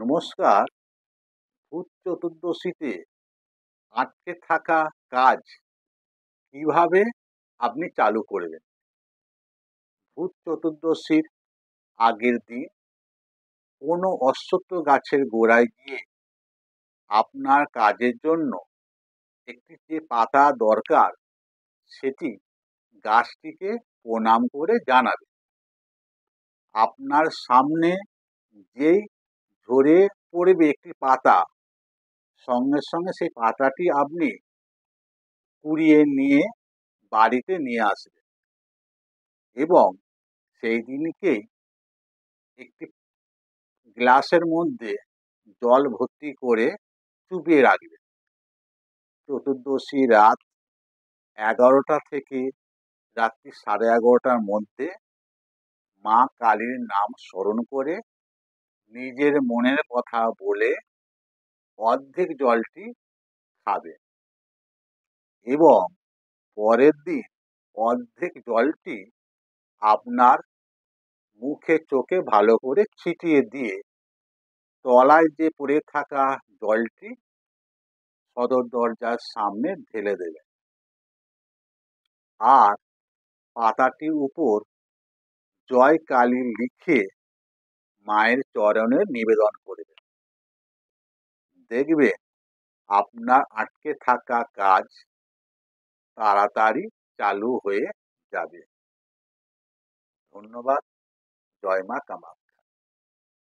নমস্কার। ভূত চতুর্দশীতে আটকে থাকা কাজ কিভাবে আপনি চালু করবেন? ভূত চতুর্দশীর আগের দিন কোনো অশ্বত্থ গাছের গোড়ায় গিয়ে আপনার কাজের জন্য একটি যে পাতা দরকার সেটি গাছটিকে প্রণাম করে জানাবেন। আপনার সামনে যেই ঝরে পড়বে একটি পাতা, সঙ্গে সঙ্গে সেই পাতাটি আপনি কুড়িয়ে নিয়ে বাড়িতে নিয়ে আসবেন এবং সেই দিনকেই একটি গ্লাসের মধ্যে জল ভর্তি করে চুবিয়ে রাখবেন। চতুর্দশী রাত 11টা থেকে রাত্রি 11:30টার মধ্যে মা কালীর নাম স্মরণ করে নিজের মনের কথা বলে অর্ধেক জলটি খাবেন এবং পরের দিন অর্ধেক জলটি আপনার মুখে চোখে ভালো করে ছিটিয়ে দিয়ে তলায় যে পড়ে থাকা জলটি সদর দরজার সামনে ঢেলে দেবেন আর পাতাটির উপর জয় কালী লিখে মায়ের চরণে নিবেদন করবেন। দেখবেন আপনার আটকে থাকা কাজ তাড়াতাড়ি চালু হয়ে যাবে। ধন্যবাদ। জয় মা কামাখ্যা।